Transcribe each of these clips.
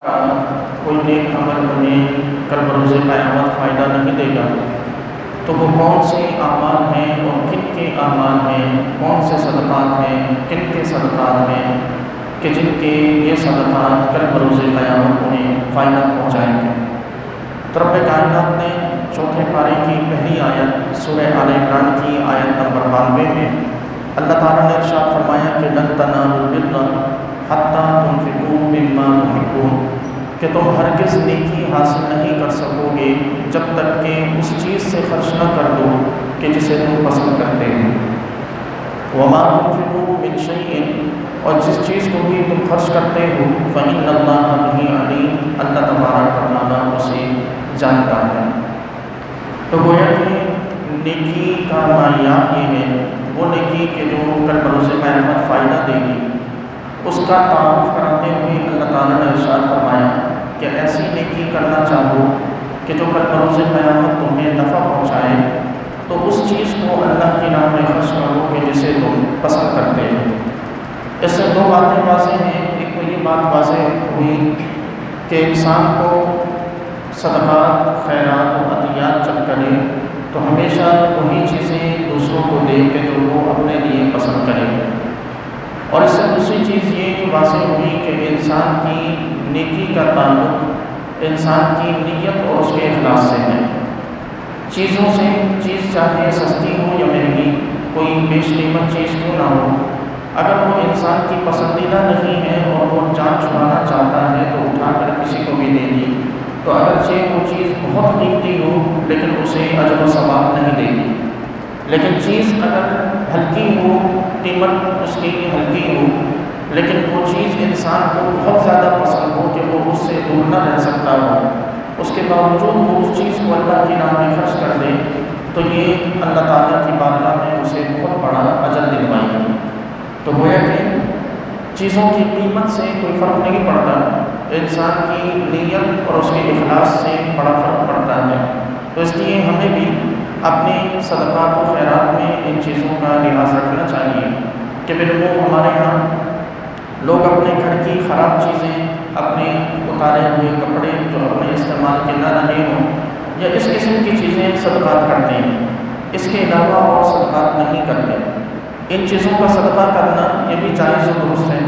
کوئی نیک عمل ہمیں کل بروز قیامت فائدہ نہیں دے گا، تو وہ کون سے اعمال ہیں اور کن کے اعمال ہیں، کون سے صدقات ہیں، کن کے صدقات ہیں کہ جن کے یہ صدقات کل بروز قیامت انہیں فائدہ پہنچائیں گے۔ تو رب کائنات نے چوتھے پارے کی پہلی آیت سورہ آل عمران کی آیت نمبر 92 میں اللہ تعالیٰ نے ارشاد فرمایا کہ لن تنالوا البر حتی تنفقوا مما تحبون، کہ تم ہرگز نیکی حاصل نہیں کر سکو گے جب تک کہ اس چیز سے خرچ نہ کر دو کہ جسے تم پسند کرتے ہو۔ وما تنفقوا من شیء، اور جس چیز کو بھی تم خرچ کرتے ہو فإن اللہ بہ علیم، اللہ تبارک و تعالیٰ اسے جانتا ہے۔ تو گویا کہ نیکی کا معیار یہ ہے، وہ نیکی کہ جو کل بروز قیامت فائدہ دے گی، اس کا تعارف کراتے ہوئے اللہ تعالیٰ نے ارشاد فرمایا کہ ایسی نیکی کرنا چاہو کہ جو کل بروز قیامت تمہیں نفع پہنچائے، تو اس چیز کو اللہ کی راہ میں خرچ کرو کہ جسے تم پسند کرتے ہو۔ اس سے دو باتیں واضح ہیں۔ ایک تو یہ بات واضح ہوئی کہ انسان کو صدقات، خیرات و عطیات جب کرے تو ہمیشہ وہی چیزیں دوسروں کو دے کہ جو وہ اپنے لیے پسند کرے۔ اور اس سے دوسری چیز یہ واضح ہوئی کہ انسان کی نیکی کا تعلق انسان کی نیت اور اس کے اخلاص سے ہے۔ چیزوں سے، چیز چاہے سستی ہو یا مہنگی، کوئی بیش قیمت چیز کیوں نہ ہو، اگر وہ انسان کی پسندیدہ نہیں ہے اور وہ جان چھڑانا چاہتا ہے تو اٹھا کر کسی کو بھی دے دی، تو اگرچہ وہ چیز بہت قیمتی ہو لیکن اسے اجر و ثواب نہیں دے گی۔ لیکن چیز اگر ہلکی ہو، قیمت اس کی ہلکی ہو، لیکن وہ چیز انسان کو بہت زیادہ پسند ہو کہ وہ اس سے دور نہ رہ سکتا ہو، اس کے باوجود وہ اس چیز کو اللہ کی راہ میں خرچ کر دے، تو یہ اللہ تعالیٰ کی بارگاہ میں اسے بہت بڑا اجر دلوائے گی۔ تو گویا کہ چیزوں کی قیمت سے کوئی فرق نہیں پڑتا، انسان کی نیت اور اس کے اخلاص سے بڑا فرق پڑتا ہے۔ تو اس لیے ہمیں بھی اپنے صدقات و خیرات میں ان چیزوں کا لحاظ رکھنا چاہیے کہ بالکل ہمارے ہاں لوگ اپنے گھر کی خراب چیزیں، اپنے اتارے ہوئے کپڑے جو اپنے استعمال کے نہ رہے ہوں یا اس قسم کی چیزیں صدقات کرتے ہیں، اس کے علاوہ اور صدقات نہیں کرتے۔ ان چیزوں کا صدقہ کرنا یہ بھی جائز و درست ہے،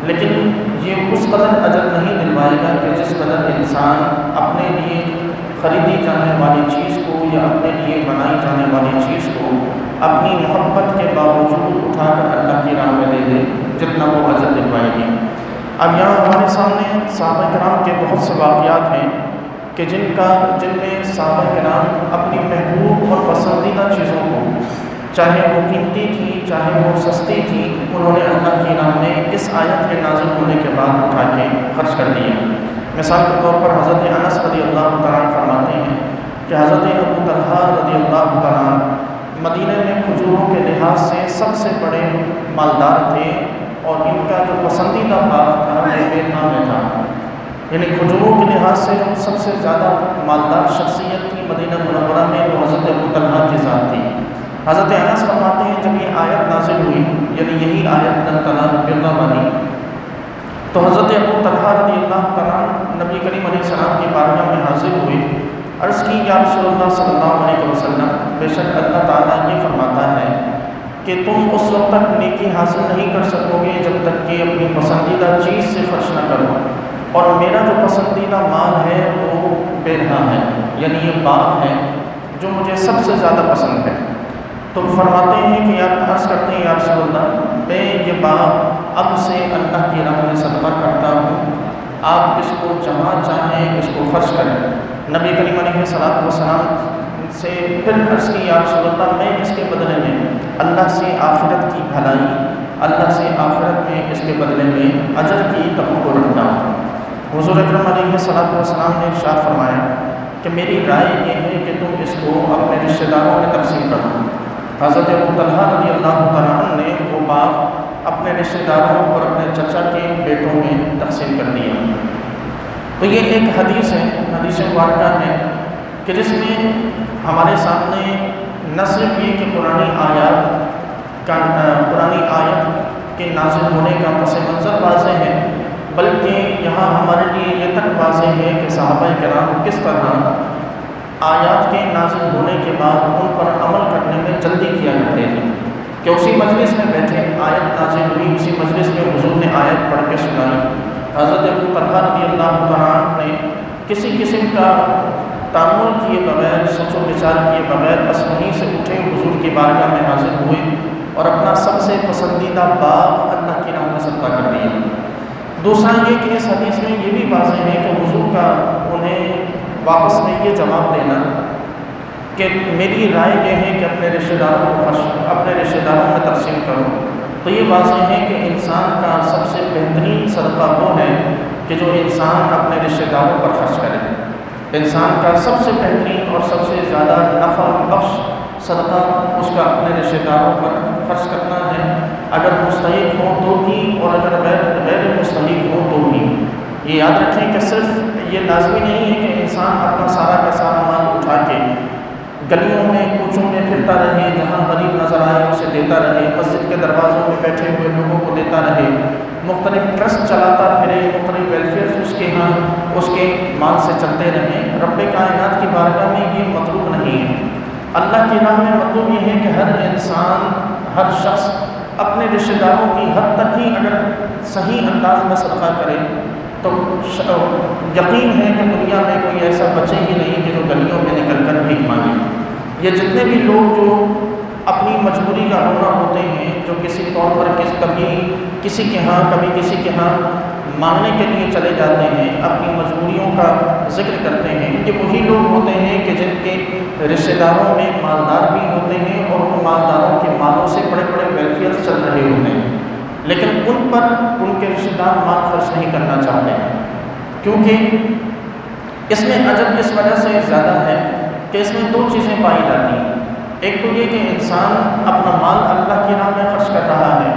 لیکن یہ اس قدر اجر نہیں دلوائے گا کہ جس قدر انسان اپنے لیے خریدی جانے والی چیز کو یا اپنے لیے بنائی جانے والی چیز کو اپنی محبت کے باوجود اٹھا کر اللہ کی راہ میں دے دے، جتنا وہ اجر دلوائے گی۔ اب یہاں ہمارے سامنے صحابہ کرام کے بہت سے واقعات ہیں کہ جن میں صحابہ کرام اپنی محبوب اور پسندیدہ چیزوں کو، چاہے وہ قیمتی تھی چاہے وہ سستی تھی، انہوں نے اللہ کی راہ میں اس آیت کے نازل ہونے کے بعد اٹھا کے خرچ کر دیا۔ مثال کے طور پر حضرت انس رضی اللہ تعالیٰ عنہ فرماتے ہیں کہ حضرت ابو طلحہ رضی اللہ تعالیٰ عنہ مدینہ میں کھجوروں کے لحاظ سے سب سے بڑے مالدار تھے، اور ان کا جو پسندیدہ باغ تھا وہ بیرنا میں تھا۔ یعنی کھجوروں کے لحاظ سے جو سب سے زیادہ مالدار شخصیت تھی مدینہ منورہ میں، وہ حضرت ابو طلحہ کی ذات تھی۔ حضرت انس فرماتے ہیں جب یہ آیت نازل ہوئی، یعنی یہی آیت لن تنالوا البر والی، تو حضرت ابو طلحہ رضی اللہ تعالیٰ نبی کریم علیہ السلام کی بارگاہ میں حاضر ہوئے، عرض کی یا رسول اللہ صلی اللہ علیہ وسلم، بے شک اللہ تعالیٰ یہ فرماتا ہے کہ تم اس وقت تک نیکی حاصل نہیں کر سکو گے جب تک کہ اپنی پسندیدہ چیز سے خرچ نہ کرو، اور میرا جو پسندیدہ مال ہے وہ بیرہا ہے، یعنی یہ باغ ہے جو مجھے سب سے زیادہ پسند ہے۔ تو فرماتے ہیں کہ عرض کرتے ہیں یا رسول اللہ، میں یہ باغ اب سے اللہ کی راہ میں صدقہ کرتا ہوں، آپ اس کو جہاں چاہیں اس کو خرچ کریں۔ نبی کریم علیہ السلام سے پھر عرض کی یا رسول اللہ، میں اس کے بدلے میں اللہ سے آخرت کی بھلائی، اللہ سے آخرت میں اس کے بدلے میں اجر کی توقع رکھتا ہوں۔ حضور اکرم علیہ السلام نے ارشاد فرمایا کہ میری رائے یہ ہے کہ تم اس کو اپنے رشتہ داروں میں تقسیم کر دو۔ حضرت ابو طلحہ رضی اللہ تعالیٰ عنہ نے وہ باغ اپنے رشتہ داروں اور اپنے چچا کے بیٹوں میں تقسیم کر دیا۔ تو یہ ایک حدیث ہے، حدیث مبارکہ ہے کہ جس میں ہمارے سامنے نہ صرف یہ کہ پرانی آیت کے نازل ہونے کا پس منظر واضح ہے، بلکہ یہاں ہمارے لیے یہ واضح ہے کہ صحابہ کرام کس طرح آیات کے نازل ہونے کے بعد ان پر عمل کرنے میں جلدی کیا کرتے تھے کہ اسی مجلس میں بیٹھے آیت نازل ہوئی، اسی مجلس میں حضور نے آیت پڑھ کے سنائی۔ حضرت ابو طلحہ رضی اللہ تعالیٰ نے کسی قسم کا تعامل کیے بغیر، سوچ و بچار کیے بغیر بس وہیں سے اٹھے، حضور کی بارگاہ میں حاضر ہوئے اور اپنا سب سے پسندیدہ باغ اللہ کی راہ میں صدقہ کر دیا۔ دوسرا یہ کہ اس حدیث میں یہ بھی واضح ہے کہ حضور کا انہیں واپس میں یہ جواب دینا کہ میری رائے یہ ہے کہ اپنے رشتہ داروں میں تقسیم کرو، تو یہ واضح ہے کہ انسان کا سب سے بہترین صدقہ وہ ہے کہ جو انسان اپنے رشتہ داروں پر خرچ کرے۔ انسان کا سب سے بہترین اور سب سے زیادہ نفع بخش صدقہ اس کا اپنے رشتہ داروں پر خرچ کرنا ہے، اگر مستحق ہوں تو بھی اور اگر غیر مستحق ہوں تو بھی۔ یہ یاد رکھیں کہ صرف یہ لازمی نہیں ہے کہ انسان اپنا سارا کا سارا مال اٹھا کے گلیوں میں کوچوں میں پھرتا رہے، جہاں غریب نظر آئے اسے دیتا رہے، مسجد کے دروازوں میں بیٹھے ہوئے لوگوں کو دیتا رہے، مختلف ٹرسٹ چلاتا پھرے، مختلف ویلفیئر اس کے ہاں اس کے مال سے چلتے رہیں۔ رب کائنات کی بارگاہ میں یہ مطلوب نہیں ہے۔ اللہ کی راہ میں مطلوب یہ ہے کہ ہر انسان، ہر شخص اپنے رشتہ داروں کی حد تک ہی اگر صحیح انداز میں صدقہ کرے تو یقین ہے کہ دنیا میں کوئی ایسا بچے ہی نہیں کہ جو گلیوں میں نکل کر بھیک مانگے۔ یہ جتنے بھی لوگ جو اپنی مجبوری کا رونا ہوتے ہیں، جو کسی طور پر کبھی کسی کے ہاں کبھی کسی کے ہاں مانگنے کے لیے چلے جاتے ہیں، اپنی مجبوریوں کا ذکر کرتے ہیں، یہ وہی لوگ ہوتے ہیں کہ جن کے رشتہ داروں میں مالدار بھی ہوتے ہیں اور ان مالداروں کے مالوں سے بڑے بڑے ویلفیئر چل رہے ہوتے ہیں، لیکن ان پر ان کے رشتہ دار مال خرچ نہیں کرنا چاہتے، کیونکہ اس میں عجب اس وجہ سے زیادہ ہے کہ اس میں دو چیزیں پائی جاتی ہیں۔ ایک تو یہ کہ انسان اپنا مال اللہ کی راہ میں خرچ کر رہا ہے،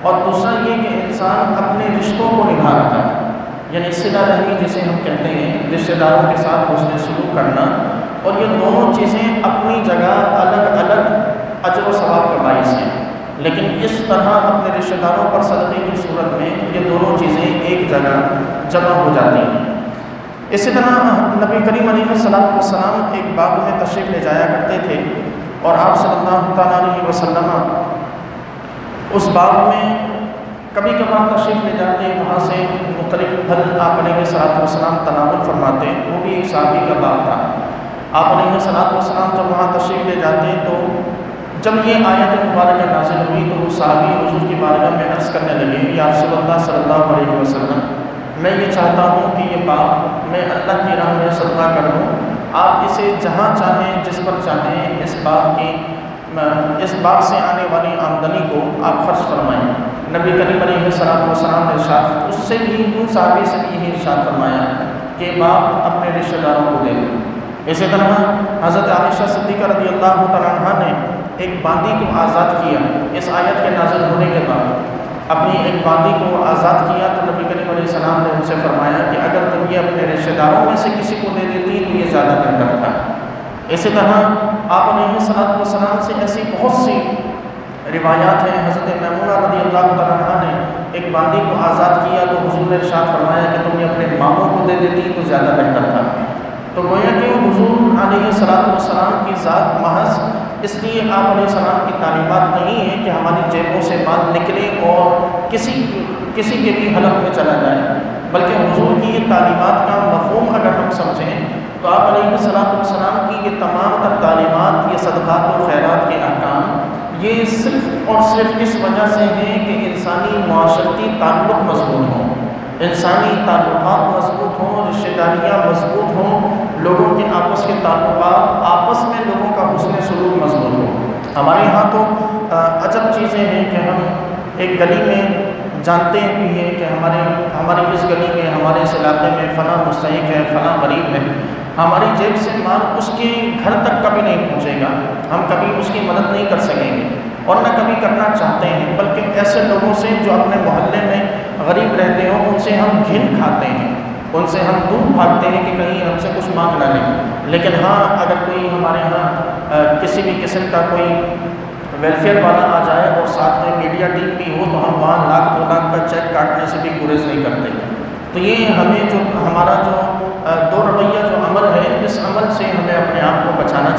اور دوسرا یہ کہ انسان اپنے رشتوں کو نبھا رہا ہے، یعنی صلہ رحمی جسے ہم کہتے ہیں، رشتہ داروں کے ساتھ حسن سلوک کرنا، اور یہ دونوں چیزیں اپنی جگہ الگ الگ اجر و ثواب کا باعث ہیں، لیکن اس طرح اپنے رشتہ داروں پر صدقے کی صورت میں یہ دونوں چیزیں ایک جگہ جمع ہو جاتی ہیں۔ اسی طرح نبی کریم علیہ السلام ایک باغ میں تشریف لے جایا کرتے تھے، اور آپ صلی اللہ تعالیٰ علیہ وسلم اس باغ میں کبھی کبھار تشریف لے جاتے، وہاں سے مختلف پھل آپ علیہ السلام تناول فرماتے، وہ بھی ایک صحابی کا باغ تھا۔ آپ علیہ السلام جب وہاں تشریف لے جاتے تو جب یہ آیت مبارکہ نازل ہوئی تو وہ صحابی حضور کی بارگاہ میں عرض کرنے لگے، یا رسول اللہ صلی اللہ علیہ وسلم، میں یہ چاہتا ہوں کہ یہ باغ میں اللہ کی راہ میں صدقہ کروں، آپ اسے جہاں چاہیں جس پر چاہیں اس باغ سے آنے والی آمدنی کو آپ خرچ فرمائیں۔ نبی کریم علیہ السلام نے ارشاد اس سے بھی ان صحابی سے بھی یہی ارشاد فرمایا کہ باغ اپنے رشتہ داروں کو دے دیں۔ اسی طرح حضرت عائشہ صدیقہ رضی اللہ تعالیٰ عنہا نے ایک باندی کو آزاد کیا، اس آیت کے نازل ہونے کے بعد اپنی ایک باندی کو آزاد کیا تو نبی کریم علیہ السلام نے ان سے فرمایا کہ اگر تم یہ اپنے رشتہ داروں میں سے کسی کو دے دیتی تو یہ زیادہ بہتر تھا۔ اسی طرح آپ علیہ السلام سے ایسی بہت سی روایات ہیں۔ حضرت میمونہ رضی اللہ تعالیٰ عنہا نے ایک باندی کو آزاد کیا تو حضور نے ارشاد فرمایا کہ تم یہ اپنے ماموں کو دے دیتی تو زیادہ بہتر تھا۔ تو گویا کہ حضور علیہ السلام کی ذات محض اس لیے آپ علیہ السلام کی تعلیمات نہیں ہیں کہ ہماری جیبوں سے مال نکلے اور کسی کے بھی حلق میں چلا جائے، بلکہ حضور کی یہ تعلیمات کا مفہوم اگر ہم سمجھیں تو آپ علیہ السلام کی یہ تمام تر تعلیمات، یہ صدقات و خیرات کے احکام، یہ صرف اور صرف اس وجہ سے ہیں کہ انسانی معاشرتی تعلق مضبوط ہوں، انسانی تعلقات مضبوط ہوں، رشتہ داریاں مضبوط ہوں، لوگوں کے آپس کے تعلقات، آپس میں لوگوں کا حسن سلوک مضبوط ہو۔ ہمارے یہاں تو عجب چیزیں ہیں کہ ہم ایک گلی میں جانتے بھی ہیں کہ ہماری اس گلی میں، ہمارے اس علاقے میں فلاں مستحق ہے، فلاں غریب ہے، ہماری جیب سے مال اس کے گھر تک کبھی نہیں پہنچے گا، ہم کبھی اس کی مدد نہیں کر سکیں گے اور نہ کبھی کرنا چاہتے ہیں، بلکہ ایسے لوگوں سے جو اپنے محلے میں غریب رہتے ہوں ان سے ہم گھن کھاتے ہیں، ان سے ہم دور بھاگتے ہیں کہ کہیں ہم سے کچھ مانگ نہ لیں۔ لیکن ہاں اگر کوئی ہمارے ہاں کسی بھی قسم کا کوئی ویلفیئر والا آ جائے اور ساتھ میں میڈیا ٹیم بھی ہو تو ہم وہاں 1 لاکھ 2 لاکھ کا چیک کاٹنے سے بھی گریز نہیں کرتے۔ تو یہ ہمیں جو ہمارا جو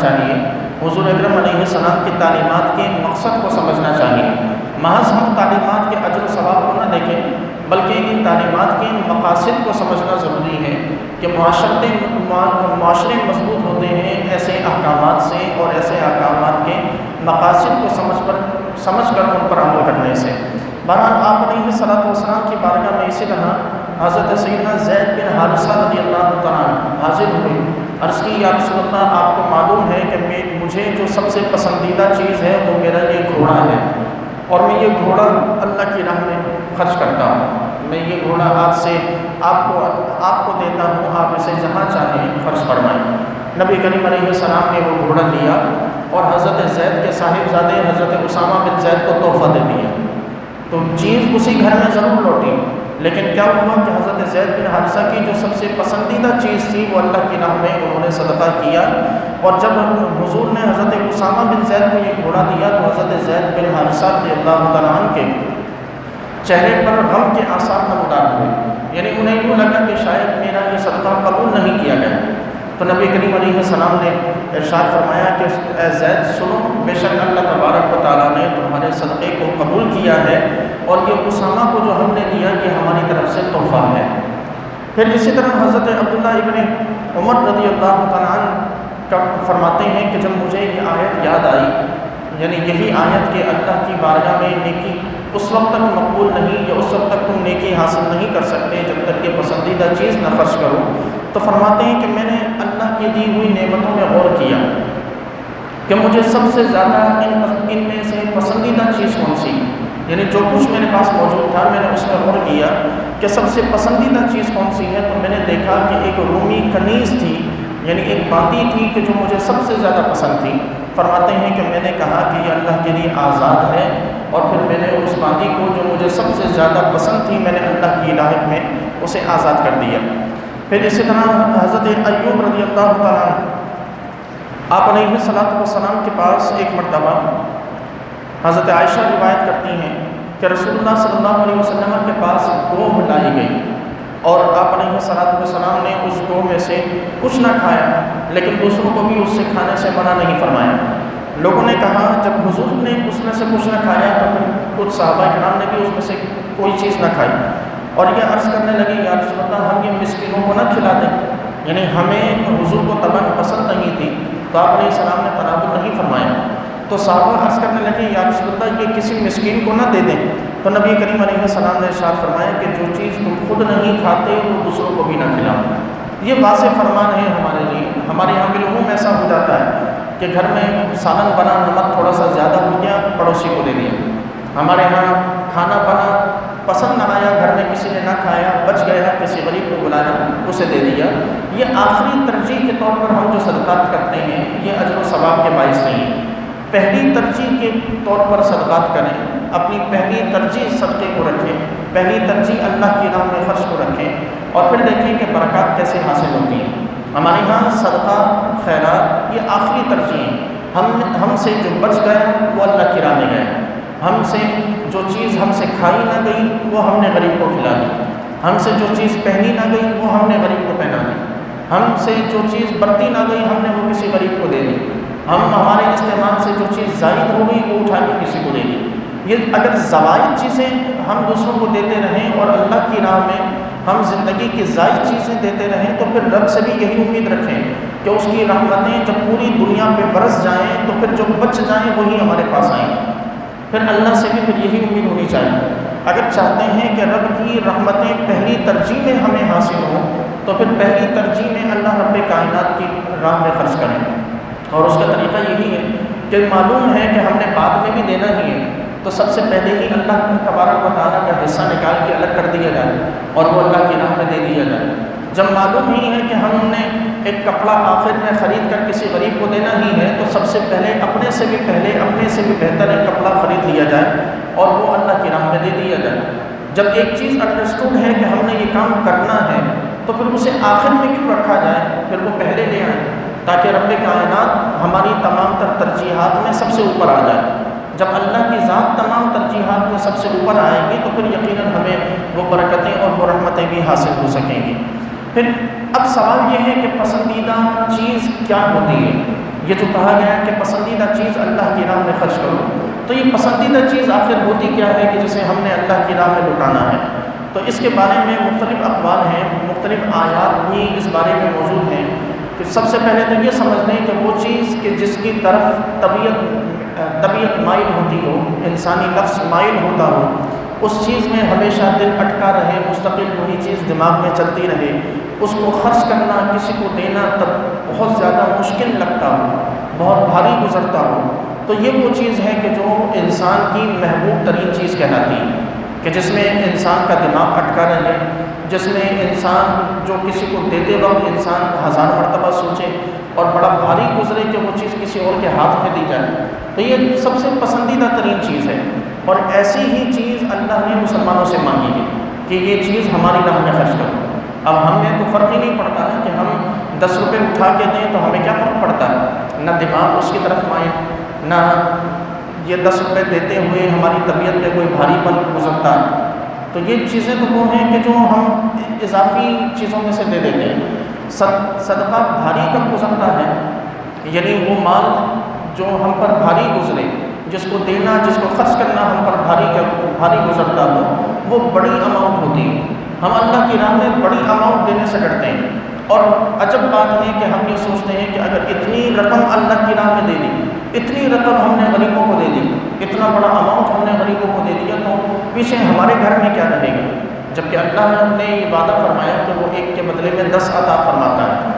چاہیے، حضور اکرم علیہ السلام کی تعلیمات کے مقصد کو سمجھنا چاہیے۔ محض ہم تعلیمات کے اجر و ثواب کو نہ دیکھیں، بلکہ ان تعلیمات کے مقاصد کو سمجھنا ضروری ہے کہ معاشرے مضبوط ہوتے ہیں ایسے احکامات سے اور ایسے احکامات کے مقاصد کو سمجھ کر ان پر عمل کرنے سے۔ بہرحال آپ علیہ السلام کی بارگاہ میں اسی طرح حضرت سیدنا زید بن حارثہ رضی اللہ تعالیٰ حاضر ہوئے، عرض کی یا رسول اللہ آپ کو معلوم ہے کہ مجھے جو سب سے پسندیدہ چیز ہے وہ میرا یہ گھوڑا ہے، اور میں یہ گھوڑا اللہ کی راہ میں خرچ کرتا ہوں، میں یہ گھوڑا آج سے آپ کو دیتا ہوں، آپ اسے جہاں چاہیں خرچ فرمائیں۔ نبی کریم علیہ السلام نے وہ گھوڑا لیا اور حضرت زید کے صاحبزادے حضرت اسامہ بن زید کو تحفہ دے دیا۔ تو چیز اسی گھر میں ضرور لوٹی، لیکن کیا ہوا کہ حضرت زید بن حارثہ کی جو سب سے پسندیدہ چیز تھی وہ اللہ کی راہ میں انہوں نے صدقہ کیا، اور جب حضور نے حضرت اسامہ بن زید کو یہ گھوڑا دیا تو حضرت زید بن حارثہ رضی اللہ تعالیٰ عنہ کے چہرے پر غم کے آثار نمودار ہوئے، یعنی انہیں یوں لگا کہ شاید میرا یہ صدقہ قبول نہیں کیا گیا۔ تو نبی کریم علیہ السلام نے ارشاد فرمایا کہ اے زید سنو، بے شک اللہ تبارک و تعالیٰ نے تمہارے صدقے کو قبول کیا ہے، اور یہ اسامہ کو جو ہم نے دیا یہ ہماری طرف سے تحفہ ہے۔ پھر اسی طرح حضرت عبداللہ ابن عمر رضی اللہ تعالیٰ عنہ فرماتے ہیں کہ جب مجھے یہ آیت یاد آئی، یعنی یہی آیت کہ اللہ کی بارگاہ میں نیکی اس وقت تک مقبول نہیں یا اس وقت تک تم نیکی حاصل نہیں کر سکتے جب تک کہ پسندیدہ چیز نہ خرچ کرو، تو فرماتے ہیں کہ میں نے اللہ کی دی ہوئی نعمتوں میں غور کیا کہ مجھے سب سے زیادہ ان میں سے پسندیدہ چیز کون سی، یعنی جو کچھ میرے پاس موجود تھا میں نے اس میں غور کیا کہ سب سے پسندیدہ چیز کون سی ہے، تو میں نے دیکھا کہ ایک رومی کنیز تھی، یعنی ایک باندی تھی کہ جو مجھے سب سے زیادہ پسند تھی۔ فرماتے ہیں کہ میں نے کہا کہ یہ اللہ کے لیے آزاد ہے، اور پھر میں نے اس باندی کو جو مجھے سب سے زیادہ پسند تھی میں نے اللہ کی راہ میں اسے آزاد کر دیا۔ پھر اسی طرح حضرت ایوب رضی اللہ تعالیٰ آپ علیہ السلام کے پاس ایک مرتبہ حضرت عائشہ روایت کرتی ہیں کہ رسول اللہ صلی اللہ علیہ وسلم کے پاس گوہ لائی گئی، اور آپ علیہ السلام نے اس گوہ میں سے کچھ نہ کھایا، لیکن دوسروں کو بھی اس سے کھانے سے منع نہیں فرمایا۔ لوگوں نے کہا جب حضور نے اس میں سے کچھ نہ کھایا تو پھر کچھ صحابہ کرام نے بھی اس میں سے کوئی چیز نہ کھائی، اور یہ عرض کرنے لگے یا رسول اللہ ہم یہ مسکینوں کو نہ کھلا دیں، یعنی ہمیں حضور کو طبعاً پسند نہیں تھی تو آپ علیہ السلام نے تناول نہیں فرمایا۔ تو صحابہ عرض کرنے لگے یا رسول اللہ یہ کسی مسکین کو نہ دے دیں، تو نبی کریم علیہ السلام نے ارشاد فرمایا کہ جو چیز تم خود نہیں کھاتے وہ دوسروں کو بھی نہ کھلاؤ۔ یہ واضح فرمان ہے ہمارے لیے۔ ہمارے یہاں بالعموم ایسا ہو جاتا ہے کہ گھر میں سالن بنا، نمک تھوڑا سا زیادہ ہو گیا، پڑوسی کو دے دیا۔ ہمارے یہاں کھانا بنا، پسند نہ آیا، گھر میں کسی نے نہ کھایا، بچ گیا، کسی غریب کو بلایا اسے دے دیا۔ یہ آخری ترجیح کے طور پر ہم جو صدقات کرتے ہیں یہ اجر و ثواب کے باعث نہیں ہے۔ پہلی ترجیح کے طور پر صدقات کریں، اپنی پہلی ترجیح صدقے کو رکھیں، پہلی ترجیح اللہ کی راہ میں خرچ کو رکھیں، اور پھر دیکھیں کہ برکات کیسے حاصل ہوتی ہیں۔ ہمارے یہاں صدقہ خیرات یہ آخری ترجیح ہے۔ ہم سے جو بچ گیا وہ اللہ کی راہ میں گیا، ہم سے جو چیز ہم سے کھائی نہ گئی وہ ہم نے غریب کو کھلا دی، ہم سے جو چیز پہنی نہ گئی وہ ہم نے غریب کو پہنا دی، ہم سے جو چیز برتی نہ گئی ہم نے وہ کسی غریب کو دے دی، ہمارے استعمال سے جو چیز زائد ہو گئی وہ اٹھا کے کسی کو دے دی۔ یہ اگر زائد چیزیں ہم دوسروں کو دیتے رہیں اور اللہ کی راہ میں ہم زندگی کی زائد چیزیں دیتے رہیں تو پھر رب سے بھی یہی امید رکھیں کہ اس کی رحمتیں جب پوری دنیا پہ برس جائیں تو پھر جو بچ جائیں وہی ہمارے پاس آئیں گے۔ پھر اللہ سے بھی پھر یہی امید ہونی چاہیے۔ اگر چاہتے ہیں کہ رب کی رحمتیں پہلی ترجیح میں ہمیں حاصل ہوں تو پھر پہلی ترجیح میں اللہ رب کائنات کی راہ میں خرچ کریں، اور اس کا طریقہ یہی ہے کہ معلوم ہے کہ ہم نے بعد میں بھی دینا ہی ہے تو سب سے پہلے ہی اللہ تبارک و تعالیٰ کا حصہ نکال کے الگ کر دیا جائے اور وہ اللہ کی راہ میں دے دیا جائے۔ جب معلوم ہی ہے کہ ہم نے ایک کپڑا آخر میں خرید کر کسی غریب کو دینا ہی ہے تو سب سے پہلے اپنے سے بھی بہتر ایک کپڑا خرید لیا جائے اور وہ اللہ کی راہ میں دے دیا جائے۔ جب ایک چیز انڈرسٹوڈ ہے کہ ہم نے یہ کام کرنا ہے تو پھر اسے آخر میں کیوں رکھا جائے، پھر وہ پہلے لے آئیں تاکہ رب کائنات ہماری تمام تر ترجیحات میں سب سے اوپر آ جائے۔ جب اللہ کی ذات تمام ترجیحات میں سب سے اوپر آئے گی تو پھر یقیناً ہمیں وہ برکتیں اور وہ رحمتیں بھی حاصل ہو سکیں گی۔ پھر اب سوال یہ ہے کہ پسندیدہ چیز کیا ہوتی ہے؟ یہ جو کہا گیا ہے کہ پسندیدہ چیز اللہ کی راہ میں خرچ کرو، تو یہ پسندیدہ چیز آخر ہوتی کیا ہے کہ جسے ہم نے اللہ کی راہ میں لٹانا ہے؟ تو اس کے بارے میں مختلف اقوال ہیں، مختلف آیات بھی اس بارے میں موجود ہیں کہ سب سے پہلے تو یہ سمجھ لیں کہ وہ چیز کہ جس کی طرف طبیعت مائل ہوتی ہو، انسانی نفس مائل ہوتا ہو، اس چیز میں ہمیشہ دل اٹکا رہے، مستقل وہی چیز دماغ میں چلتی رہے، اس کو خرچ کرنا، کسی کو دینا تب بہت زیادہ مشکل لگتا ہو، بہت بھاری گزرتا ہو، تو یہ وہ چیز ہے کہ جو انسان کی محبوب ترین چیز کہلاتی ہے، کہ جس میں انسان کا دماغ اٹکا رہے، جس میں انسان جو کسی کو دیتے وقت انسان 1000 مرتبہ سوچے اور بڑا بھاری گزرے کہ وہ چیز کسی اور کے ہاتھ میں دی جائے، تو یہ سب سے پسندیدہ ترین چیز ہے۔ اور ایسی ہی چیز اللہ نے مسلمانوں سے مانگی ہے کہ یہ چیز ہماری راہ میں خرچ کرو۔ اب ہم نے تو فرق ہی نہیں پڑتا نا کہ ہم 10 روپے اٹھا کے دیں تو ہمیں کیا فرق پڑتا ہے، نہ دماغ اس کی طرف مائل، نہ یہ 10 روپے دیتے ہوئے ہماری طبیعت پہ کوئی بھاری پن گزرتا ہے۔ تو یہ چیزیں تو وہ ہیں کہ جو ہم اضافی چیزوں میں سے دے دیتے ہیں۔ صدقہ بھاری کب گزرتا ہے، یعنی وہ مال جو ہم پر بھاری گزرے، جس کو دینا، جس کو خرچ کرنا ہم پر بھاری گزرتا ہو، وہ بڑی اماؤنٹ ہوتی ہے۔ ہم اللہ کی راہ میں بڑی اماؤنٹ دینے سے ڈرتے ہیں، اور عجب بات ہے کہ ہم یہ سوچتے ہیں کہ اگر اتنی رقم اللہ کی راہ میں دے دی، اتنی رقم ہم نے غریبوں کو دے دی، اتنا بڑا اماؤنٹ ہم نے غریبوں کو دے دیا، تو پیچھے ہمارے گھر میں کیا رہے گا؟ جبکہ اللہ نے یہ وعدہ فرمایا کہ وہ ایک کے بدلے میں 10 عطا فرماتا ہے۔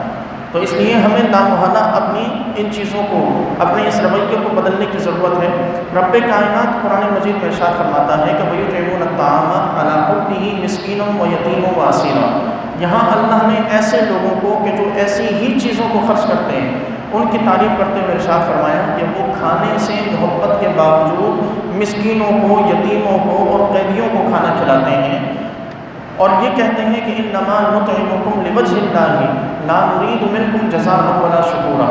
تو اس لیے ہمیں لامحالہ اپنی ان چیزوں کو، اپنے اس رویے کو بدلنے کی ضرورت ہے۔ رب کائنات قرآن مجید میں ارشاد فرماتا ہے کہ وَيُطْعِمُونَ الطَّعَامَ عَلَىٰ حُبِّهِ مِسْكِينًا وَيَتِيمًا وَأَسِيرًا، یہاں اللہ نے ایسے لوگوں کو کہ جو ایسی ہی چیزوں کو خرچ کرتے ہیں، ان کی تعریف کرتے ہوئے ارشاد فرمایا کہ وہ کھانے سے محبت کے باوجود مسکینوں کو، یتیموں کو اور قیدیوں کو کھانا کھلاتے ہیں، اور یہ کہتے ہیں کہ انما نطعمکم لوجہ اللہ لا نرید منکم جزاء ولا شکورا،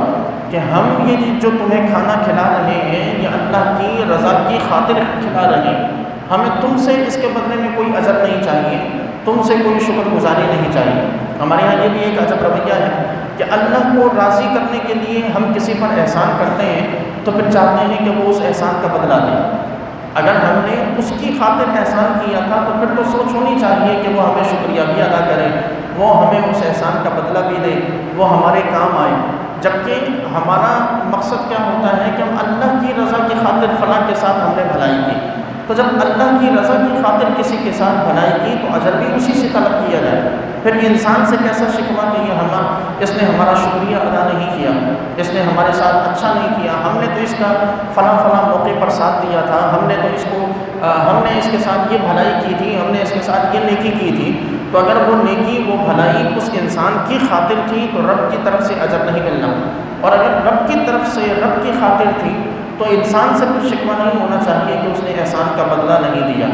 کہ ہم یہ جو تمہیں کھانا کھلا رہے ہیں یہ اللہ کی رضا کی خاطر کھلا رہے ہیں، ہمیں تم سے اس کے بدلے میں کوئی اجر نہیں چاہیے، تم سے کوئی شکر گزاری نہیں چاہیے۔ ہمارے یہاں یہ بھی ایک عجب رویہ ہے کہ اللہ کو راضی کرنے کے لیے ہم کسی پر احسان کرتے ہیں تو پھر چاہتے ہیں کہ وہ اس احسان کا بدلہ دیں۔ اگر ہم نے اس کی خاطر احسان کیا تھا تو پھر تو سوچ ہونی چاہیے کہ وہ ہمیں شکریہ بھی ادا کرے، وہ ہمیں اس احسان کا بدلہ بھی دے، وہ ہمارے کام آئے۔ جبکہ ہمارا مقصد کیا ہوتا ہے کہ ہم اللہ کی رضا کی خاطر فلاں کے ساتھ ہم نے بھلائی کی، تو جب اللہ کی رضا کی خاطر کسی کے ساتھ بھلائی کی تو اجر بھی اسی سے طلب کیا جائے۔ پھر انسان سے کیسا شکوہ کہ اس نے ہمارا شکریہ ادا نہیں کیا، اس نے ہمارے ساتھ اچھا نہیں کیا، ہم نے تو اس کا فلاں موقع پر ساتھ دیا تھا، ہم نے اس کے ساتھ یہ بھلائی کی تھی، ہم نے اس کے ساتھ یہ نیکی کی تھی۔ تو اگر وہ نیکی، وہ بھلائی اس انسان کی خاطر تھی تو رب کی طرف سے اجر نہیں ملنا، اور اگر رب کی طرف سے، رب کی خاطر تھی تو انسان سے پھر شکوہ نہیں ہونا چاہیے کہ اس نے احسان کا بدلہ نہیں دیا۔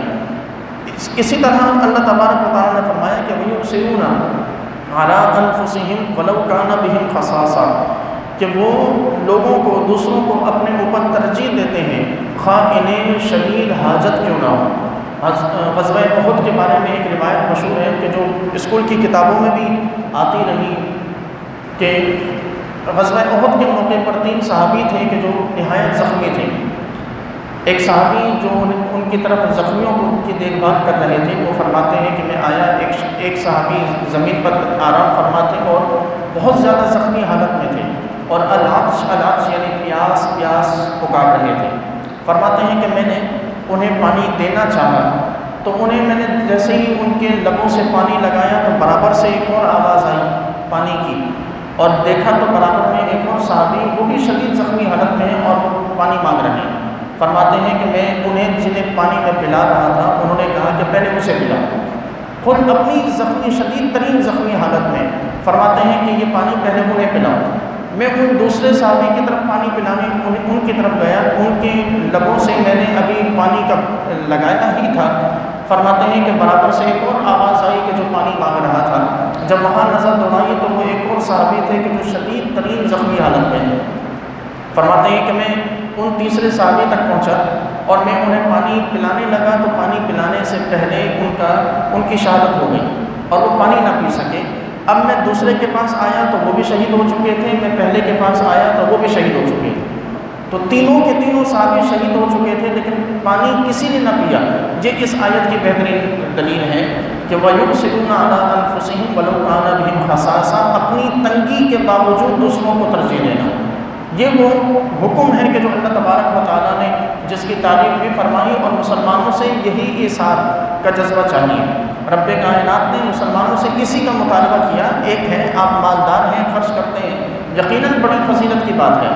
اسی طرح اللہ تبارک و تعالیٰ نے فرمایا کہ وَيُؤْثِرُونَ عَلَىٰ أَنفُسِهِمْ وَلَوْ كَانَ بِهِمْ خَصَاصَةٌ، کہ وہ لوگوں کو، دوسروں کو اپنے اوپر ترجیح دیتے ہیں خواہ انہیں شدید حاجت کیوں نہ ہو۔ غزوہ احد کے بارے میں ایک روایت مشہور ہے کہ جو اسکول کی کتابوں میں بھی آتی رہی کہ غزوہ احد کے موقع پر 3 صحابی تھے کہ جو نہایت زخمی تھے۔ ایک صحابی جو ان کی طرف زخمیوں کی دیکھ بھال کر رہے تھے، وہ فرماتے ہیں کہ میں آیا، ایک صحابی زمین پر آرام فرماتے اور بہت زیادہ زخمی حالت میں تھے، اور العطش یعنی پیاس پکار رہے تھے۔ فرماتے ہیں کہ میں نے انہیں پانی دینا چاہا تو میں نے جیسے ہی ان کے لبوں سے پانی لگایا تو برابر سے ایک اور آواز آئی پانی کی، اور دیکھا تو برابر میں ایک اور صحابی، وہ بھی شدید زخمی حالت میں ہیں اور وہ پانی مانگ رہے ہیں۔ فرماتے ہیں کہ میں انہیں جنہیں پانی میں پلا رہا تھا انہوں نے کہا کہ پہلے اسے پلا، خود اپنی شدید ترین زخمی حالت میں فرماتے ہیں کہ یہ پانی پہلے انہیں پلاؤ۔ میں ان دوسرے صحابی کی طرف پانی پلانے ان کی طرف گیا، ان کے لبوں سے میں نے ابھی پانی کا لگایا ہی تھا، فرماتے ہیں کہ برابر سے ایک اور آواز آئی کہ جو پانی مانگ رہا تھا۔ جب وہاں نظر دوڑائی تو وہ ایک اور صحابی تھے کہ جو شدید ترین زخمی حالت میں تھے۔ فرماتے ہیں کہ میں ان تیسرے صحابی تک پہنچا اور میں انہیں پانی پلانے لگا تو پانی پلانے سے پہلے ان کی شہادت ہو گئی اور وہ پانی نہ پی سکے۔ اب میں دوسرے کے پاس آیا تو وہ بھی شہید ہو چکے تھے، میں پہلے کے پاس آیا تو وہ بھی شہید ہو چکے تھے، تو تینوں کے تینوں صحابی شہید ہو چکے تھے لیکن پانی کسی نے نہ پیا۔ یہ اس آیت کی بہترین دلیل ہے کہ وَيُؤْثِرُونَ عَلَىٰ أَنفُسِهِمْ وَلَوْ كَانَ بِهِمْ خَصَاصَةٌ، اپنی تنگی کے باوجود دوسروں کو ترجیح دینا۔ یہ وہ حکم ہے کہ جو اللہ تبارک و تعالیٰ نے جس کی تعریف بھی فرمائی، اور مسلمانوں سے یہی ایثار کا جذبہ چاہیے۔ رب کائنات نے مسلمانوں سے اسی کا مطالبہ کیا۔ ایک ہے آپ مالدار ہیں، خرچ کرتے ہیں، یقیناً بڑی فضیلت کی بات ہے،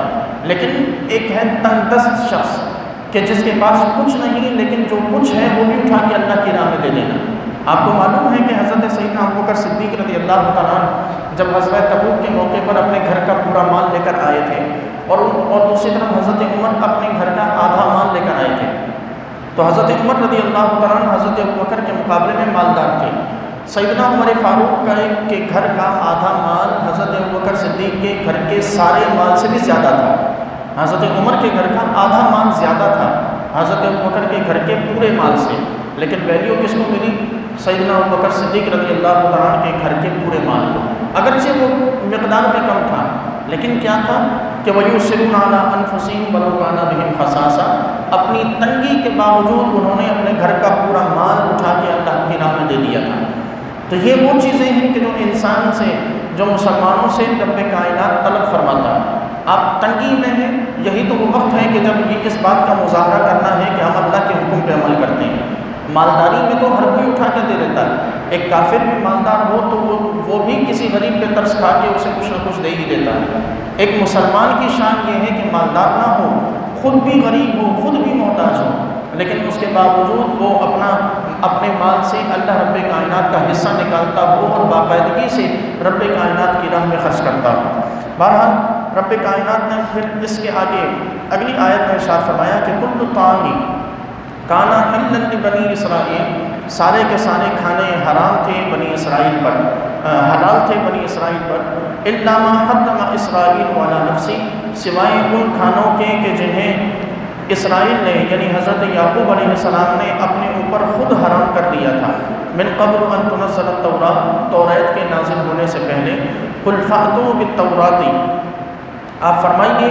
لیکن ایک ہے تنگ دست شخص کہ جس کے پاس کچھ نہیں لیکن جو کچھ ہے وہ بھی اٹھا کے اللہ کی راہ میں دے دینا۔ آپ کو معلوم ہے کہ حضرت سیدنا ابوبکر صدیق رضی اللہ تعالیٰ جب غزوہ تبوک کے موقع پر اپنے گھر کا پورا مال لے کر آئے تھے، اور دوسری طرف حضرت عمر اپنے گھر کا آدھا مال لے کر آئے تھے، تو حضرت عمر رضی اللہ تعالیٰ حضرت ابوبکر کے مقابلے میں مالدار تھے۔ سیدنا عمر فاروق کے گھر کا آدھا مال حضرت ابوبکر صدیق کے گھر کے سارے مال سے بھی زیادہ تھا۔ حضرت عمر کے گھر کا آدھا مال زیادہ تھا حضرت ابوبکر کے گھر کے پورے مال سے، لیکن ویلیو کس کو ملی؟ سیدنا ابوبکر صدیق رضی اللہ تعالیٰ کے گھر کے پورے مال کو، اگرچہ وہ مقدار میں کم تھا لیکن کیا تھا کہ وَيُؤْثِرُونَ عَلَىٰ أَنفُسِهِمْ وَلَوْ كَانَ بِهِمْ خَصَاصَةٌ، اپنی تنگی کے باوجود انہوں نے اپنے گھر کا پورا مال اٹھا کے اللہ کی راہ میں دے دیا تھا۔ تو یہ وہ چیزیں ہیں کہ جو انسان سے، جو مسلمانوں سے رب کائنات طلب فرماتا ہے۔ آپ تنگی میں ہیں، یہی تو وہ وقت ہے کہ جب یہ اس بات کا مظاہرہ کرنا ہے کہ ہم اللہ کے حکم پہ عمل کرتے ہیں۔ مالداری میں تو ہر کوئی اٹھا کے دے دیتا ہے، ایک کافر بھی مالدار ہو تو وہ بھی کسی غریب پہ ترس کھا کے اسے کچھ نہ کچھ دے ہی دیتا ہے۔ ایک مسلمان کی شان یہ ہے کہ مالدار نہ ہو، خود بھی غریب ہو، خود بھی محتاج ہو، لیکن اس کے باوجود وہ اپنے مال سے اللہ رب کائنات کا حصہ نکالتا ہو اور باقاعدگی سے رب کائنات کی راہ میں خرچ کرتا ہو۔ بہرحال رب کائنات نے پھر اس کے آگے اگلی آیت میں ارشاد فرمایا کہ کل طعام کانا حلا لبنی اسرائیل، سارے کے سارے کھانے حرام تھے بنی اسرائیل پر، حلال تھے بنی اسرائیل پر، الا ما حرم اسرائیل علی نفسی، سوائے ان کھانوں کے کہ جنہیں اسرائیل نے یعنی حضرت یعقوب علیہ السلام نے اپنے اوپر خود حرام کر دیا تھا، من قبل ان تنزل التوراۃ، توریت کے نازل ہونے سے پہلے، قل فأتوا بالتوراۃ، آپ فرمائیے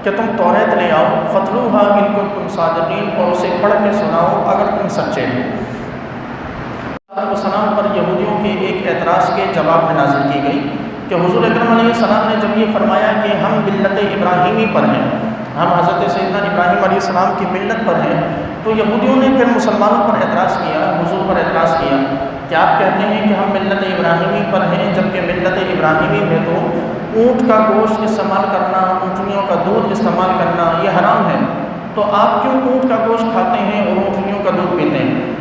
کہ تم توریت لے آؤ، فَاتْلُوهَا إِن كُنتُمْ صَادِقِينَ، اور اسے پڑھ کے سناؤ اگر تم سچے ہو۔ السلام پر یہودیوں کے ایک اعتراض کے جواب میں نازل کی گئی کہ حضور اکرم علیہ السلام نے جب یہ فرمایا کہ ہم ملت ابراہیمی پر ہیں، ہم حضرت سیدنا ابراہیم علیہ السلام کی ملت پر ہیں، تو یہودیوں نے پھر مسلمانوں پر اعتراض کیا، حضور پر اعتراض کیا کہ آپ کہتے ہیں کہ ہم ملت ابراہیمی پر ہیں، جبکہ ملت ابراہیمی میں تو اونٹ کا گوشت استعمال کرنا، اونٹنیوں کا دودھ استعمال کرنا یہ حرام ہے، تو آپ کیوں اونٹ کا گوشت کھاتے ہیں اور اونٹنیوں کا دودھ پیتے ہیں؟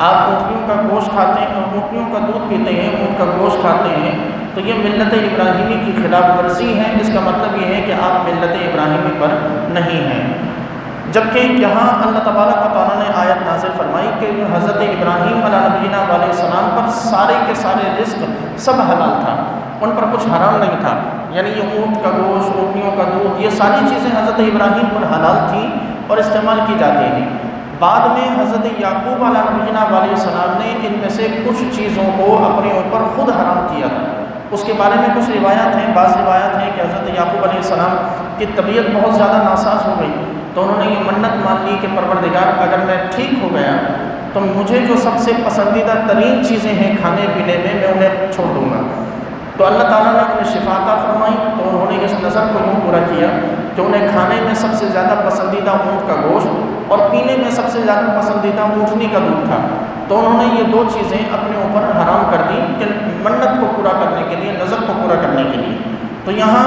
آپ اونٹنیوں کا گوشت کھاتے ہیں، اونٹنیوں کا دودھ پیتے ہیں، اونٹ کا گوشت کھاتے ہیں، تو یہ ملت ابراہیمی کی خلاف ورزی ہے۔ اس کا مطلب یہ ہے کہ آپ ملت ابراہیمی پر نہیں ہیں، جبکہ یہاں اللہ تبارک و تعالیٰ نے آیت نازل فرمائی کہ حضرت ابراہیم علیہ نبینا علیہ السلام پر سارے کے سارے رزق سب حلال تھا، ان پر کچھ حرام نہیں تھا، یعنی یہ اونٹ کا گوشت، اونٹنیوں کا دودھ، یہ ساری چیزیں حضرت ابراہیم پر حلال تھیں اور استعمال کی جاتی تھیں۔ بعد میں حضرت یعقوب علیہ نبینا علیہ السلام نے ان میں سے کچھ چیزوں کو اپنے اوپر خود حرام کیا تھا۔ اس کے بارے میں کچھ روایات ہیں، بعض روایات ہیں کہ حضرت یعقوب علیہ السلام کی طبیعت بہت زیادہ ناساز ہو گئی، تو انہوں نے یہ منت مان لی کہ پروردگار اگر میں ٹھیک ہو گیا تو مجھے جو سب سے پسندیدہ ترین چیزیں ہیں کھانے پینے میں انہیں چھوڑ دوں گا۔ تو اللہ تعالیٰ نے انہیں شفا عطا فرمائی، تو انہوں نے اس نظر کو یوں پورا کیا کہ انہیں کھانے میں سب سے زیادہ پسندیدہ اونٹ کا گوشت اور پینے میں سب سے زیادہ پسندیدہ اونٹنی کا دودھ تھا، تو انہوں نے یہ دو چیزیں اپنے اوپر حرام کر دی کہ منت کو پورا کرنے کے لیے، نظر کو پورا کرنے کے لیے۔ تو یہاں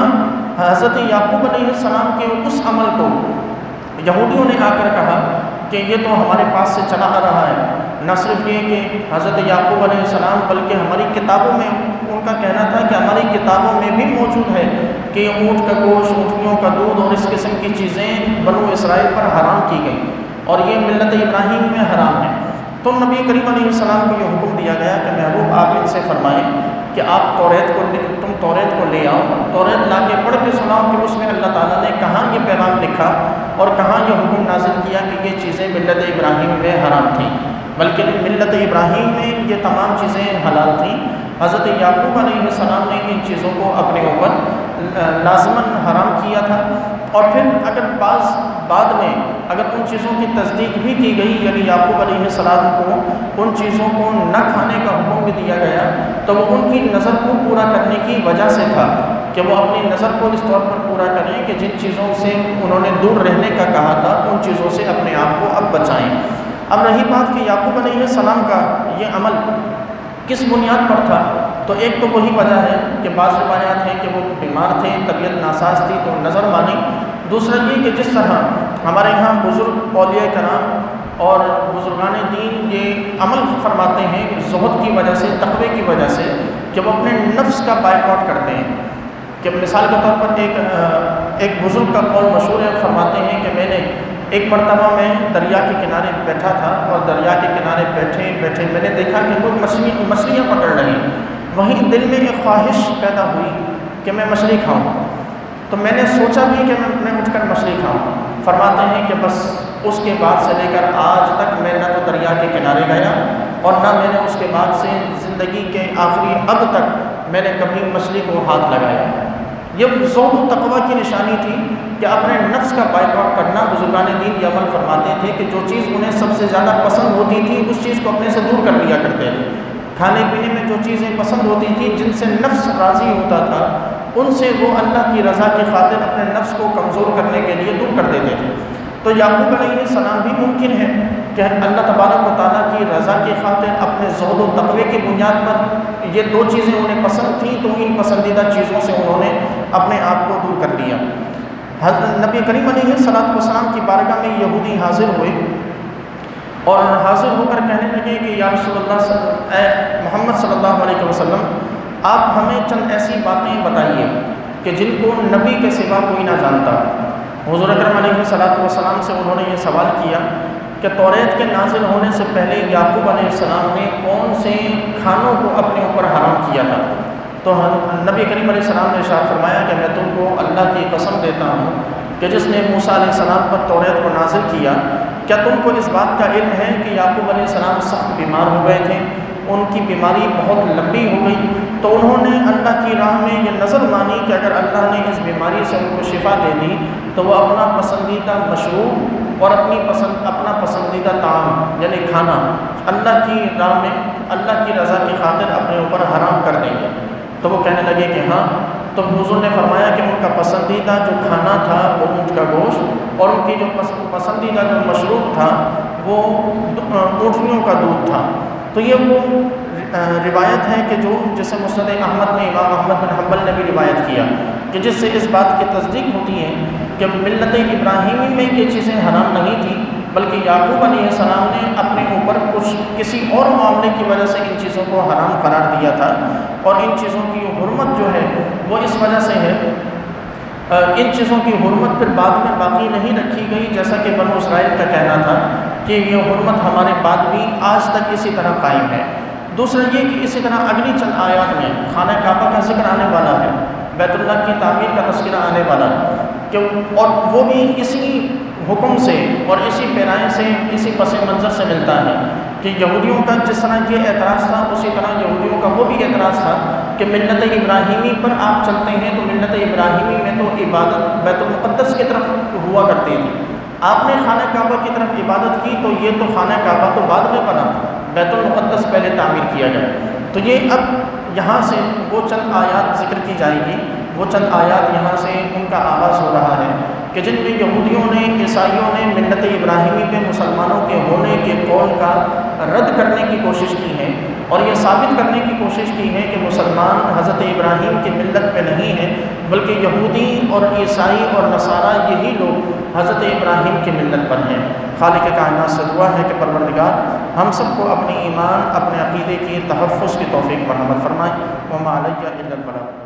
حضرت یعقوب علیہ السلام کے اس عمل کو یہودیوں نے آ کر کہا کہ یہ تو ہمارے پاس سے چلا آ رہا ہے، نہ صرف یہ کہ حضرت یعقوب علیہ السلام بلکہ ہماری کتابوں میں ان کا کہنا تھا کہ ہماری کتابوں میں بھی موجود ہے کہ اونٹ کا گوشت، اونٹنیوں کا دودھ اور اس قسم کی چیزیں بنو اسرائیل پر حرام کی گئیں اور یہ ملت ابراہیم میں حرام ہے۔ تو نبی کریم علیہ السلام کو یہ حکم دیا گیا کہ محبوب آپ ان سے فرمائیں کہ آپ توریت کو، تم توریت کو لے آؤ، توریت لا کے پڑھ کے سناؤ کہ اس میں اللہ تعالیٰ نے کہاں یہ پیغام لکھا اور کہاں یہ حکم نازل کیا کہ یہ چیزیں ملت ابراہیم میں حرام تھیں، بلکہ ملت ابراہیم میں یہ تمام چیزیں حلال تھیں۔ حضرت یعقوب علیہ السلام نے ان چیزوں کو اپنے اوپر لازماً حرام کیا تھا، اور پھر اگر بعد میں اگر ان چیزوں کی تصدیق بھی کی گئی، یعنی یعقوب علیہ السلام کو ان چیزوں کو نہ کھانے کا حکم بھی دیا گیا، تو وہ ان کی نظر کو پورا کرنے کی وجہ سے تھا کہ وہ اپنی نظر کو اس طور پر پورا کریں کہ جن چیزوں سے انہوں نے دور رہنے کا کہا تھا ان چیزوں سے اپنے آپ کو اب بچائیں۔ اب رہی بات کہ یعقوب علیہ السلام کا یہ عمل کس بنیاد پر تھا، تو ایک تو وہی وجہ ہے کہ بعض روایات ہیں کہ وہ بیمار تھے، طبیعت ناساز تھی تو نظر مانی۔ دوسرا یہ کہ جس طرح ہمارے یہاں بزرگ اولیاء کرام اور بزرگان دین یہ عمل فرماتے ہیں کہ زہد کی وجہ سے، تقوی کی وجہ سے، کہ وہ اپنے نفس کا بائیکاٹ کرتے ہیں۔ کہ مثال کے طور پر ایک بزرگ کا قول مشہور ہے، فرماتے ہیں کہ میں نے ایک مرتبہ میں دریا کے کنارے بیٹھا تھا، اور دریا کے کنارے بیٹھے بیٹھے میں نے دیکھا کہ لوگ مچھلیاں پکڑ رہے ہیں۔ وہیں دل میں ایک خواہش پیدا ہوئی کہ میں مچھلی کھاؤں، تو میں نے سوچا بھی کہ میں اٹھ کر مچھلی کھاؤں۔ فرماتے ہیں کہ بس اس کے بعد سے لے کر آج تک میں نہ تو دریا کے کنارے گیا، اور نہ میں نے اس کے بعد سے زندگی کے آخری اب تک میں نے کبھی مچھلی کو ہاتھ لگایا۔ یہ ذوق و تقوی کی نشانی تھی کہ اپنے نفس کا بائیکاٹ کرنا۔ بزرگان دین یہ عمل فرماتے تھے کہ جو چیز انہیں سب سے زیادہ پسند ہوتی تھی اس چیز کو اپنے سے دور کر لیا کرتے تھے۔ کھانے پینے میں جو چیزیں پسند ہوتی تھیں، جن سے نفس راضی ہوتا تھا، ان سے وہ اللہ کی رضا کی خاطر اپنے نفس کو کمزور کرنے کے لیے دور کر دیتے تھے۔ تو یعقوب علیہ السلام بھی ممکن ہے کہ اللہ تبارک و تعالیٰ کی رضا کی خاطر اپنے زہد و تقوی کی بنیاد پر یہ دو چیزیں انہیں پسند تھیں، تو ان پسندیدہ چیزوں سے انہوں نے اپنے آپ کو دور کر لیا۔ حضرت نبی کریم علیہ السلام کی بارگاہ میں یہودی حاضر ہوئے، اور حاضر ہو کر کہنے لگے کہ یا رسول اللہ، اے محمد صلی اللہ علیہ وسلم، آپ ہمیں چند ایسی باتیں بتائیے کہ جن کو نبی کے سوا کوئی نہ جانتا۔ حضور اکرم علیہ السلام سے انہوں نے یہ سوال کیا کہ توریت کے نازل ہونے سے پہلے یعقوب علیہ السلام نے کون سے کھانوں کو اپنے اوپر حرام کیا تھا؟ تو نبی کریم علیہ السلام نے ارشاد فرمایا کہ میں تم کو اللہ کی قسم دیتا ہوں کہ جس نے موسیٰ علیہ السلام پر توریت کو نازل کیا، کیا تم کو اس بات کا علم ہے کہ یعقوب علیہ السلام سخت بیمار ہو گئے تھے، ان کی بیماری بہت لمبی ہو گئی، تو انہوں نے اللہ کی راہ میں یہ نظر مانی کہ اگر اللہ نے اس بیماری سے ان کو شفا دے دی تو وہ اپنا پسندیدہ مشروب اور اپنا پسندیدہ طعام یعنی کھانا اللہ کی راہ میں اللہ کی رضا کی خاطر اپنے اوپر حرام کر دیں گے۔ تو وہ کہنے لگے کہ ہاں۔ تو حضور نے فرمایا کہ ان کا پسندیدہ جو کھانا تھا وہ اونٹ کا گوشت، اور ان کی جو پسندیدہ جو مشروب تھا وہ اونٹنیوں کا دودھ تھا۔ تو یہ وہ روایت ہے کہ جسے مسند احمد میں امام احمد بن حنبل نے بھی روایت کیا، کہ جس سے اس بات کی تصدیق ہوتی ہے کہ ملت ابراہیمی میں یہ چیزیں حرام نہیں تھیں، بلکہ یعقوب علیہ السلام نے اپنے اوپر کسی اور معاملے کی وجہ سے ان چیزوں کو حرام قرار دیا تھا، اور ان چیزوں کی حرمت جو ہے وہ اس وجہ سے ہے، ان چیزوں کی حرمت پھر بعد میں باقی نہیں رکھی گئی، جیسا کہ بنو اسرائیل کا کہنا تھا کہ یہ حرمت ہمارے بعد بھی آج تک اسی طرح قائم ہے۔ دوسرا یہ کہ اسی طرح اگلی چند آیات میں خانہ کعبہ کا ذکر آنے والا ہے، بیت اللہ کی تعمیر کا تذکرہ آنے والا ہے، اور وہ بھی اسی حکم سے اور اسی پیرائے سے، اسی پس منظر سے ملتا ہے کہ یہودیوں کا جس طرح یہ اعتراض تھا، اسی طرح یہودیوں کا وہ بھی اعتراض تھا کہ ملت ابراہیمی پر آپ چلتے ہیں تو ملت ابراہیمی میں تو عبادت بیت المقدس کی طرف ہوا کرتی تھی، آپ نے خانہ کعبہ کی طرف عبادت کی تو یہ تو خانہ کعبہ تو بعد میں بنا، بیت المقدس پہلے تعمیر کیا گیا۔ تو یہ اب یہاں سے وہ چند آیات ذکر کی جائے گی، وہ چند آیات یہاں سے ان کا آغاز ہو رہا ہے کہ جن میں یہودیوں نے، عیسائیوں نے ملت ابراہیمی پہ مسلمانوں کے ہونے کے قول کا رد کرنے کی کوشش کی ہے، اور یہ ثابت کرنے کی کوشش کی ہے کہ مسلمان حضرت ابراہیم کی ملت پہ نہیں ہیں، بلکہ یہودی اور عیسائی اور نصارہ یہی لوگ حضرت ابراہیم کی ملت پر ہیں۔ خالق کائنات سے دعا ہے کہ پروردگار ہم سب کو اپنی ایمان، اپنے عقیدے کی تحفظ کی توفیق مرحمت فرمائے۔ وما علیہ الا البلاغ۔